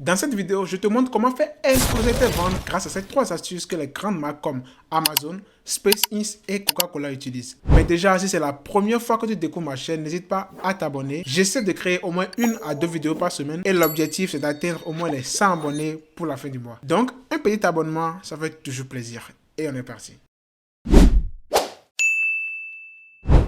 Dans cette vidéo, je te montre comment faire exploser tes ventes grâce à ces 3 astuces que les grandes marques comme Amazon, SpaceX et Coca-Cola utilisent. Mais déjà, si c'est la première fois que tu découvres ma chaîne, n'hésite pas à t'abonner. J'essaie de créer au moins 1 à 2 vidéos par semaine et l'objectif c'est d'atteindre au moins les 100 abonnés pour la fin du mois. Donc, un petit abonnement, ça fait toujours plaisir. Et on est parti.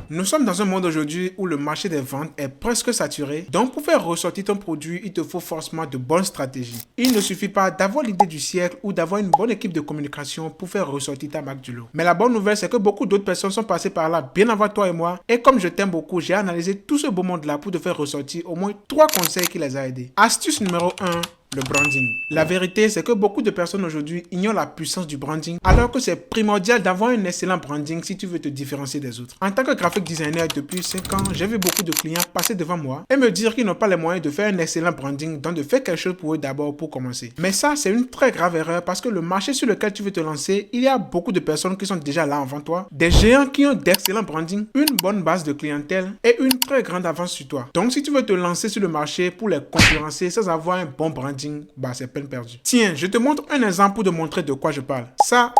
Nous sommes dans un monde aujourd'hui où le marché des ventes est presque saturé, donc pour faire ressortir ton produit, il te faut forcément de bonnes stratégies. Il ne suffit pas d'avoir l'idée du siècle ou d'avoir une bonne équipe de communication pour faire ressortir ta marque du lot. Mais la bonne nouvelle, c'est que beaucoup d'autres personnes sont passées par là bien avant toi et moi, et comme je t'aime beaucoup, j'ai analysé tout ce beau monde-là pour te faire ressortir au moins 3 conseils qui les a aidés. Astuce numéro 1. Le branding. La vérité, c'est que beaucoup de personnes aujourd'hui ignorent la puissance du branding, alors que c'est primordial d'avoir un excellent branding si tu veux te différencier des autres. En tant que graphic designer depuis 5 ans, j'ai vu beaucoup de clients passer devant moi et me dire qu'ils n'ont pas les moyens de faire un excellent branding, donc de faire quelque chose pour eux d'abord pour commencer. Mais ça, c'est une très grave erreur parce que le marché sur lequel tu veux te lancer, il y a beaucoup de personnes qui sont déjà là avant toi, des géants qui ont d'excellents branding, une bonne base de clientèle et une très grande avance sur toi. Donc si tu veux te lancer sur le marché pour les concurrencer sans avoir un bon branding, bah c'est peine perdue. Tiens, je te montre un exemple pour te montrer de quoi je parle. Ça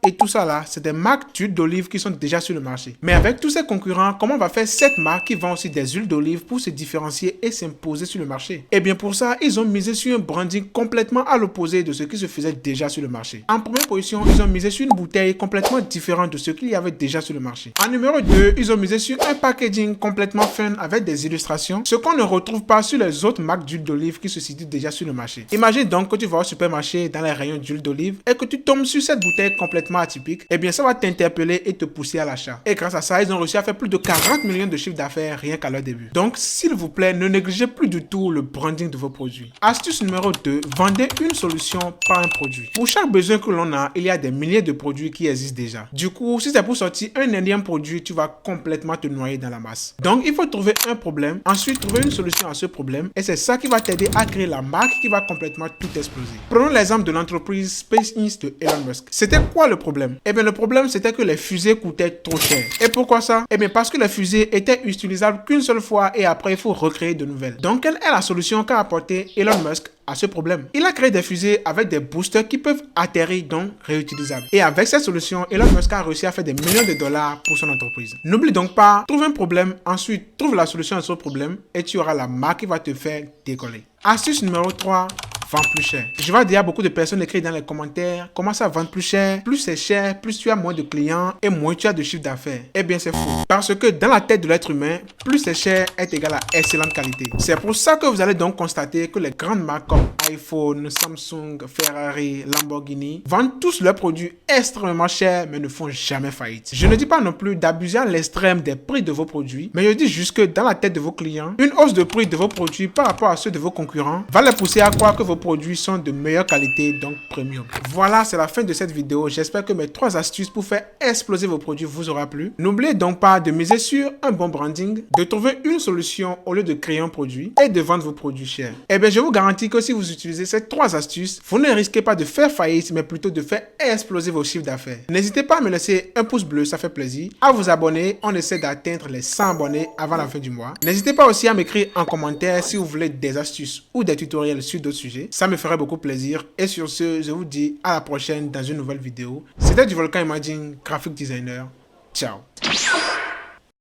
et tout ça là, c'est des marques d'huile d'olive qui sont déjà sur le marché. Mais avec tous ces concurrents, comment on va faire cette marque qui vend aussi des huiles d'olive pour se différencier et s'imposer sur le marché? Et bien pour ça, ils ont misé sur un branding complètement à l'opposé de ce qui se faisait déjà sur le marché. En première position, ils ont misé sur une bouteille complètement différente de ce qu'il y avait déjà sur le marché. En numéro 2, ils ont misé sur un packaging complètement fun avec des illustrations, ce qu'on ne retrouve pas sur les autres marques d'huile d'olive qui se situent déjà sur le marché. Imagine donc que tu vas au supermarché dans les rayons d'huile d'olive et que tu tombes sur cette bouteille complètement atypique, et bien ça va t'interpeller et te pousser à l'achat. Et grâce à ça, ils ont réussi à faire plus de 40 millions de chiffres d'affaires rien qu'à leur début. Donc s'il vous plaît, ne négligez plus du tout le branding de vos produits. Astuce numéro 2, vendez une solution par un produit. Pour chaque besoin que l'on a, il y a des milliers de produits qui existent déjà. Du coup, si c'est pour sortir un énième produit, tu vas complètement te noyer dans la masse. Donc il faut trouver un problème, ensuite trouver une solution à ce problème, et c'est ça qui va t'aider à créer la marque qui va complètement tout exploser. Prenons l'exemple de l'entreprise SpaceX de Elon Musk. C'était quoi le problème? Eh bien le problème c'était que les fusées coûtaient trop cher. Et pourquoi ça? Eh bien parce que les fusées étaient utilisables qu'une seule fois et après il faut recréer de nouvelles. Donc quelle est la solution qu'a apporté Elon Musk à ce problème? Il a créé des fusées avec des boosters qui peuvent atterrir, donc réutilisables. Et avec cette solution, Elon Musk a réussi à faire des millions de dollars pour son entreprise. N'oublie donc pas, trouve un problème, ensuite trouve la solution à ce problème et tu auras la marque qui va te faire décoller. Astuce numéro 3. Vends plus cher. Je vois déjà beaucoup de personnes écrire dans les commentaires comment ça vend plus cher. Plus c'est cher, plus tu as moins de clients et moins tu as de chiffre d'affaires. Eh bien c'est faux. Parce que dans la tête de l'être humain, plus c'est cher est égal à excellente qualité. C'est pour ça que vous allez donc constater que les grandes marques comme iPhone, Samsung, Ferrari, Lamborghini vendent tous leurs produits extrêmement chers mais ne font jamais faillite. Je ne dis pas non plus d'abuser à l'extrême des prix de vos produits, mais je dis juste que dans la tête de vos clients, une hausse de prix de vos produits par rapport à ceux de vos concurrents va les pousser à croire que vos produits sont de meilleure qualité, donc premium. Voilà, c'est la fin de cette vidéo. J'espère que mes 3 astuces pour faire exploser vos produits vous aura plu. N'oubliez donc pas de miser sur un bon branding, de trouver une solution au lieu de créer un produit et de vendre vos produits chers. Eh bien, je vous garantis que si vous utilisez ces 3 astuces, vous ne risquez pas de faire faillite, mais plutôt de faire exploser vos chiffres d'affaires. N'hésitez pas à me laisser un pouce bleu, ça fait plaisir. À vous abonner, on essaie d'atteindre les 100 abonnés avant la fin du mois. N'hésitez pas aussi à m'écrire en commentaire si vous voulez des astuces ou des tutoriels sur d'autres sujets. Ça me ferait beaucoup plaisir. Et sur ce, je vous dis à la prochaine dans une nouvelle vidéo. C'était du Volcan Imagine, graphic designer. Ciao.